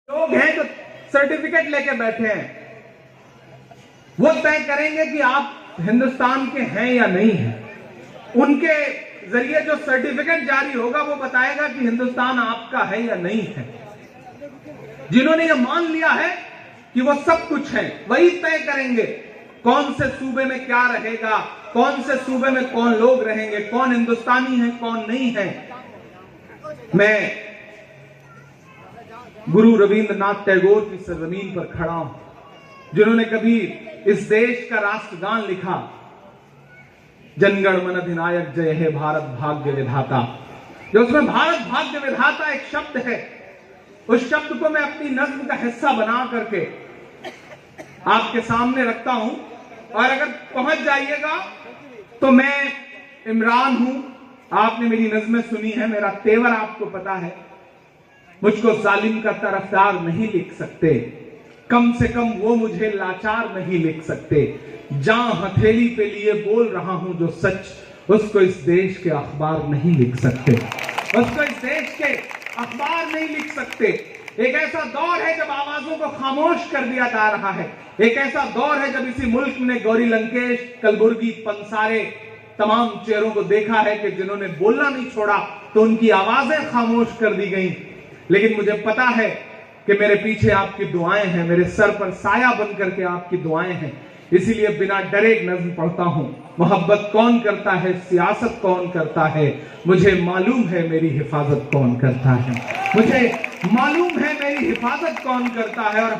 लोग हैं जो सर्टिफिकेट लेके बैठे हैं, वो तय करेंगे कि आप हिंदुस्तान के हैं या नहीं हैं। उनके जरिए जो सर्टिफिकेट जारी होगा वो बताएगा कि हिंदुस्तान आपका है या नहीं है। जिन्होंने ये मान लिया है कि वो सब कुछ है, वही तय करेंगे कौन से सूबे में क्या रहेगा, कौन से सूबे में कौन लोग रहेंगे, कौन हिंदुस्तानी है कौन नहीं है। मैं गुरु रविंद्रनाथ टैगोर की सरजमीन पर खड़ा हूं, जिन्होंने कभी इस देश का राष्ट्रगान लिखा, जनगण मन अधिनायक जय हे भारत भाग्य विधाता। जो उसमें भारत भाग्य विधाता एक शब्द है, उस शब्द को मैं अपनी नज्म का हिस्सा बना करके आपके सामने रखता हूं। और अगर पहुंच जाइएगा तो मैं इमरान हूं, आपने मेरी नज्में सुनी है, मेरा तेवर आपको पता है। मुझको जालिम का तरफदार नहीं लिख सकते, कम से कम वो मुझे लाचार नहीं लिख सकते। जहां हथेली पे लिए बोल रहा हूं जो सच, उसको इस देश के अखबार नहीं लिख सकते, उसको इस देश के अखबार नहीं लिख सकते। एक ऐसा दौर है जब आवाजों को खामोश कर दिया जा रहा है। एक ऐसा दौर है जब इसी मुल्क ने गौरी लंकेश, कलबुर्गी, पंसारे, तमाम चेहरों को देखा है कि जिन्होंने बोलना नहीं छोड़ा तो उनकी आवाजें खामोश कर दी गई। लेकिन मुझे पता है कि मेरे पीछे आपकी दुआएं हैं, मेरे सर पर साया बनकर के आपकी दुआएं हैं। इसीलिए बिना डरे नज्म पढ़ता हूं। मोहब्बत कौन करता है, सियासत कौन करता है, मुझे मालूम है मेरी हिफाजत कौन करता है, मुझे मालूम है मेरी हिफाजत कौन करता है। और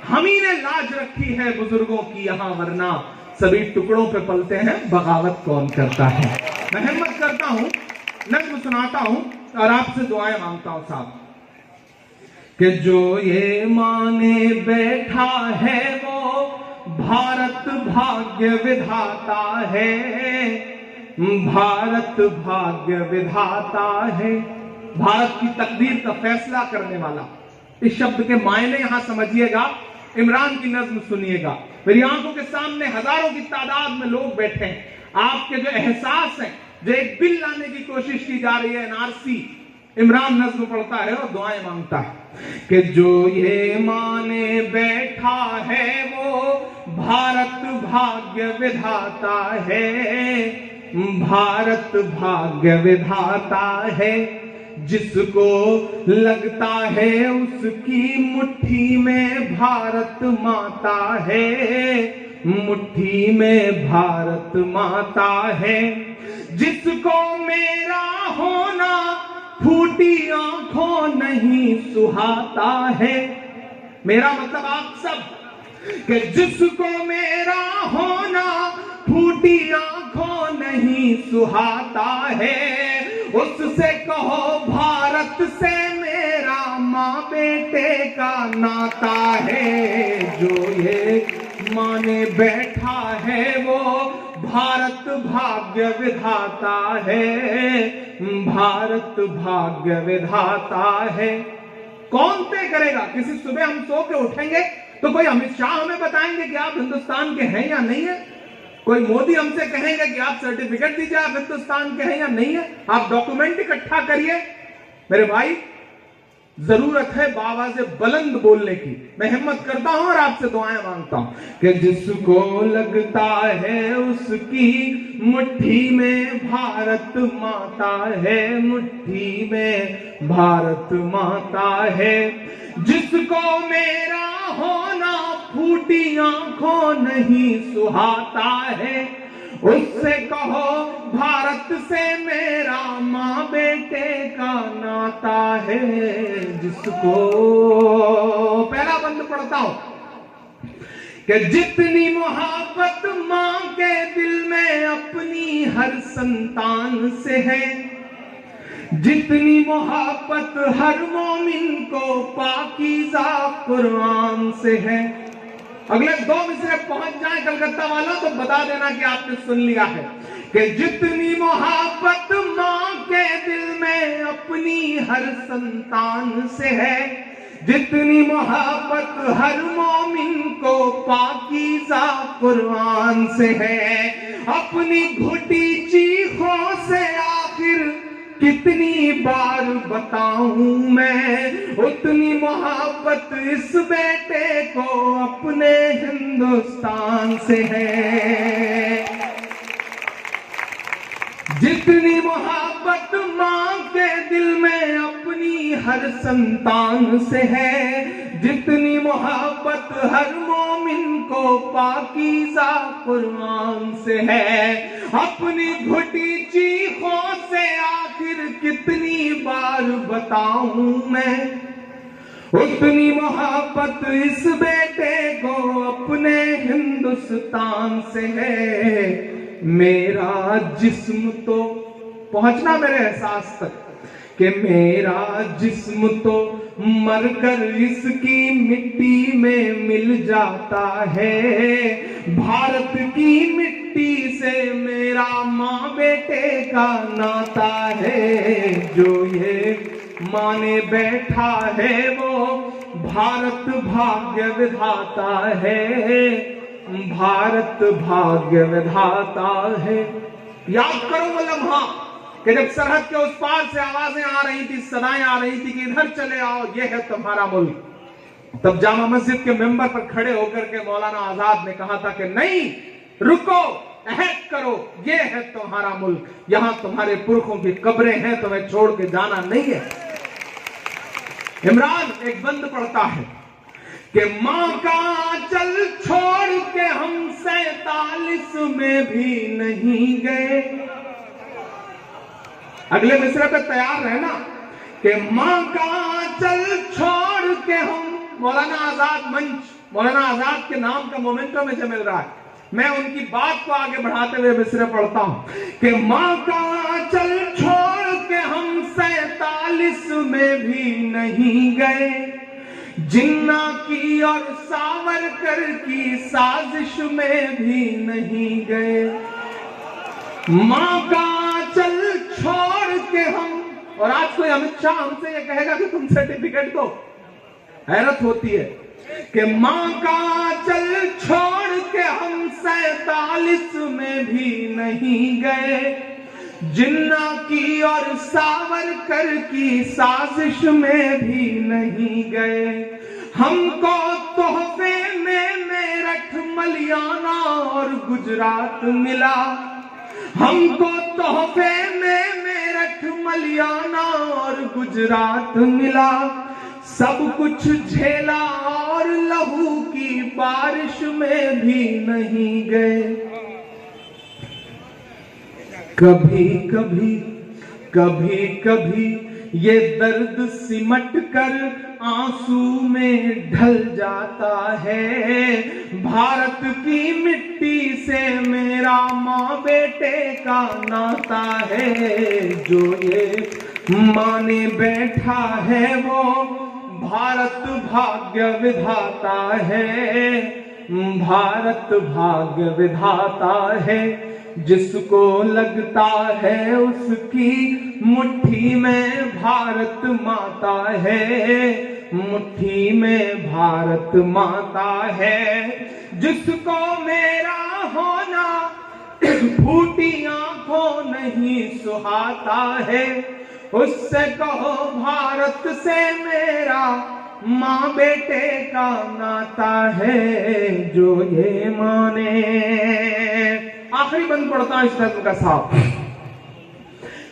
हमी ने लाज रखी है बुजुर्गों की यहां, वरना सभी टुकड़ों पे पलते हैं, बगावत कौन करता है। मैं हिम्मत करता हूं, नज्म सुनाता हूं और आपसे दुआएं मांगता हूं साहब, कि जो ये माने बैठा है वो भारत भाग्य विधाता है, भारत भाग्य विधाता है। भारत की तकदीर का फैसला करने वाला, इस शब्द के मायने यहां समझिएगा। इमरान की नज्म सुनिएगा। मेरी आंखों के सामने हजारों की तादाद में लोग बैठे हैं। आपके जो एहसास हैं, जो एक बिल लाने की कोशिश की जा रही है, एनआरसी, इमरान नज्म पढ़ता है और दुआएं मांगता है कि जो ये माने बैठा है वो भारत भाग्य विधाता है, भारत भाग्य विधाता है। जिसको लगता है उसकी मुट्ठी में भारत माता है, मुट्ठी में भारत माता है। जिसको मेरा होना फूटी आंखों नहीं सुहाता है, मेरा मतलब आप सब, कि जिसको मेरा होना फूटी आंखों नहीं सुहाता है, उससे कहो भारत से मेरा माँ बेटे का नाता है। जो ये माने बैठा है वो भारत भाग्य विधाता है, भारत भाग्य विधाता है। कौन तय करेगा? किसी सुबह हम सो के उठेंगे तो कोई अमित शाह हमें बताएंगे कि आप हिंदुस्तान के हैं या नहीं है, कोई मोदी हमसे कहेंगे कि आप सर्टिफिकेट दीजिए आप हिंदुस्तान के हैं या नहीं है, आप डॉक्यूमेंट इकट्ठा करिए। मेरे भाई, जरूरत है बावाज़े बुलंद बोलने की। मैं हिम्मत करता हूं और आपसे दुआएं मांगता हूं कि जिसको लगता है उसकी मुट्ठी में भारत माता है, मुट्ठी में भारत माता है। जिसको मेरा होना फूटी आंखों नहीं सुहाता है, उससे कहो भारत से मेरा माँ बेटे का नाता है। जिसको, पहला बंद पढ़ता हूं कि जितनी मोहब्बत माँ के दिल में अपनी हर संतान से है, जितनी मोहब्बत हर मोमिन को पाकीज़ा कुरान से है। अगले 2 मिसरे पहुंच जाए कलकत्ता वाला तो बता देना कि आपने सुन लिया है कि जितनी मोहब्बत माँ के दिल में अपनी हर संतान से है, जितनी मोहब्बत हर मोमिन को पाकीज़ा कुरान से है। अपनी घुटी चीखों से आखिर कितनी बार बताऊं मैं, उतनी मोहब्बत इस बेटे को अपने हिंदुस्तान से है। जितनी मोहब्बत माँ के दिल में अपनी हर संतान से है, जितनी मोहब्बत हर मोमिन को पाकीज़ा कुरान से है, अपनी घुटी चीखों से आखिर कितनी बार बताऊं मैं, उतनी मोहब्बत इस बेटे को अपने हिंदुस्तान से है। मेरा जिस्म तो, पहुंचना मेरे एहसास तक, कि मेरा जिस्म तो मरकर इसकी मिट्टी में मिल जाता है। भारत की मिट्टी से मेरा माँ बेटे का नाता है। जो ये माने बैठा है वो भारत भाग्य विधाता है, भारत भाग्य विधाता है। याद करो वो लम्हा कि जब सरहद के उस पार से आवाजें आ रही थी, सदाएं आ रही थी कि इधर चले आओ, ये है तुम्हारा मुल्क। तब जामा मस्जिद के मेंबर पर खड़े होकर के मौलाना आजाद ने कहा था कि नहीं, रुको, अहद करो, ये है तुम्हारा मुल्क, यहां तुम्हारे पुरखों की कब्रें हैं, तुम्हें छोड़ के जाना नहीं है। इमरान एक बंद पड़ता है कि मां का आंचल छोड़ के हम 47 में भी नहीं गए। अगले मिसरे पे तैयार रहना कि मां का आंचल छोड़ के हम, मौलाना आजाद मंच, मौलाना आजाद के नाम का मोमेंटो मुझे मिल रहा है, मैं उनकी बात को आगे बढ़ाते हुए मिसरे पढ़ता हूं कि मां का आंचल छोड़ के हम 47 में भी नहीं गए। जिन्ना की और सावरकर की साजिश में भी नहीं गए। मां का आंचल छोड़ के हम, और आज कोई अमित शाह हमसे ये कहेगा कि तुम सर्टिफिकेट दो, हैरत होती है कि मां का आंचल छोड़ के हम 47 में भी नहीं गए। जिन्ना की और सावरकर की साजिश में भी नहीं गए। हमको तोहफे में मेरठ, मलियाना और गुजरात मिला। हमको तोहफे में मेरठ, मलियाना और गुजरात मिला। सब कुछ झेला और लहू की बारिश में भी नहीं गए। कभी कभी कभी कभी ये दर्द सिमट कर आंसू में ढल जाता है। भारत की मिट्टी से मेरा माँ बेटे का नाता है। जो ये माने बैठा है वो भारत भाग्य विधाता है, भारत भाग्य विधाता है। जिसको लगता है उसकी मुट्ठी में भारत माता है, मुट्ठी में भारत माता है। जिसको मेरा होना फूटी आंखों नहीं सुहाता है, उससे कहो भारत से मेरा माँ बेटे का नाता है। जो ये माने, आखिरी बंद पड़ता है इस नज्म का साथ,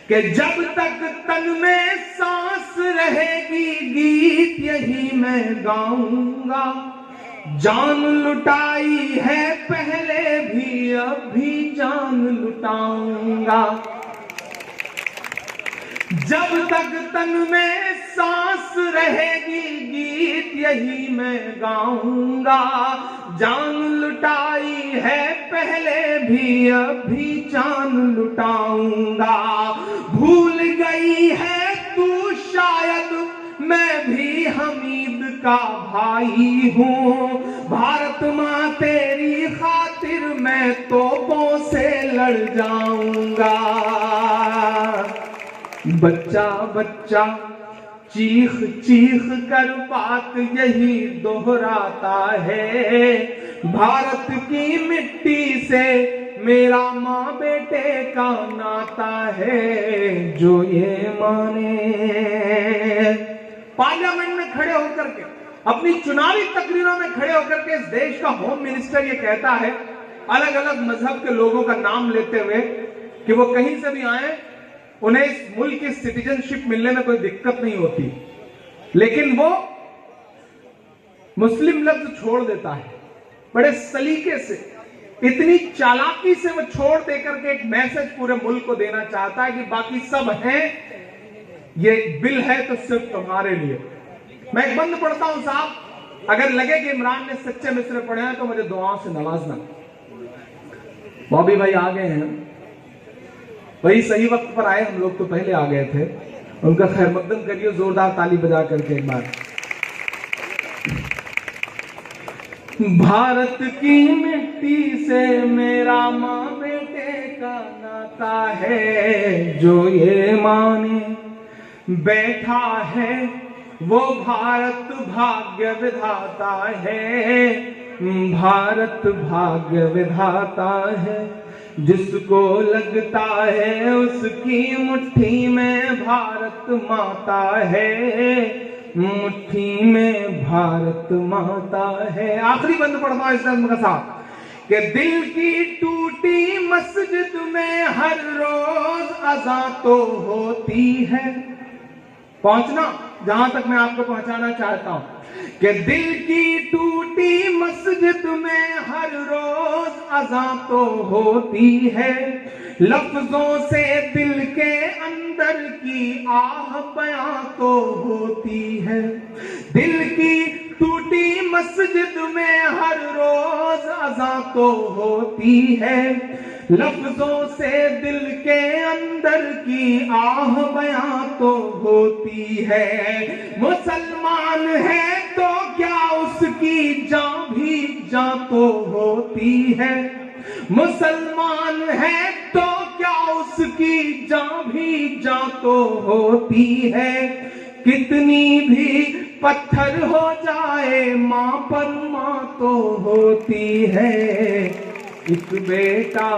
कि जब तक तन में सांस रहेगी गीत यही मैं गाऊंगा। जान लुटाई है पहले भी, अब भी जान लुटाऊंगा। जब तक तन में सांस रहेगी गीत यही मैं गाऊंगा। जान लुटाई है पहले भी, अब भी जान लुटाऊंगा। भूल गई है तू शायद, मैं भी हमीद का भाई हूँ। भारत माँ तेरी खातिर मैं तोपों से लड़ जाऊंगा। बच्चा बच्चा चीख चीख कर बात यही दोहराता है। भारत की मिट्टी से मेरा माँ बेटे का नाता है जो ये माने। पार्लियामेंट में खड़े होकर के, अपनी चुनावी तकरीरों में खड़े होकर के इस देश का होम मिनिस्टर ये कहता है, अलग अलग मजहब के लोगों का नाम लेते हुए, कि वो कहीं से भी आए उन्हें इस मुल्क की सिटीजनशिप मिलने में कोई दिक्कत नहीं होती, लेकिन वो मुस्लिम लफ्ज छोड़ देता है। बड़े सलीके से, इतनी चालाकी से वो छोड़ देकर के एक मैसेज पूरे मुल्क को देना चाहता है कि बाकी सब हैं, ये बिल है तो सिर्फ तुम्हारे लिए। मैं एक बंद पढ़ता हूं साहब, अगर लगे कि इमरान ने सच्चे मिसरे पढ़े हैं तो मुझे दुआओं से नवाजना। बॉबी भाई आ गए हैं, वही सही वक्त पर आए, हम लोग तो पहले आ गए थे। उनका खैर मकदम करिए जोरदार ताली बजा करके एक बार। भारत की मिट्टी से मेरा माँ बेटे का नाता है जो ये माने, बैठा है वो भारत भाग्य विधाता है, भारत भाग्य विधाता है। जिसको लगता है उसकी मुट्ठी में भारत माता है, मुट्ठी में भारत माता है। आखिरी बंद पढ़ता हूं इस नज़्म का साथ कि दिल की टूटी मस्जिद में हर रोज अज़ान तो होती है। पहुंचना जहां तक मैं आपको पहुंचाना चाहता हूं कि दिल की टूटी मस्जिद में हर रोज अज़ान तो होती है, लफ्जों से दिल के अंदर की आह बयां तो होती है। दिल की टूटी मस्जिद में हर रोज अज़ान तो होती है, लफ्जों से दिल के अंदर की आह बयां तो होती है। मुसलमान है तो क्या उसकी जान भी जान तो होती है, मुसलमान है तो क्या उसकी जान भी जान तो होती है। कितनी भी पत्थर हो जाए माँ पर माँ तो होती है। एक बेटा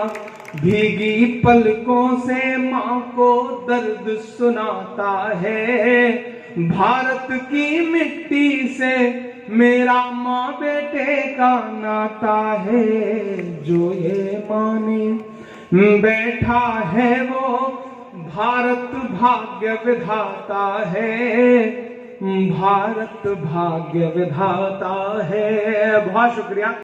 भीगी पलकों से माँ को दर्द सुनाता है, भारत की मिट्टी से मेरा माँ बेटे का नाता है जो ये माने, बैठा है वो भारत भाग्य विधाता है, भारत भाग्य विधाता है। बहुत शुक्रिया।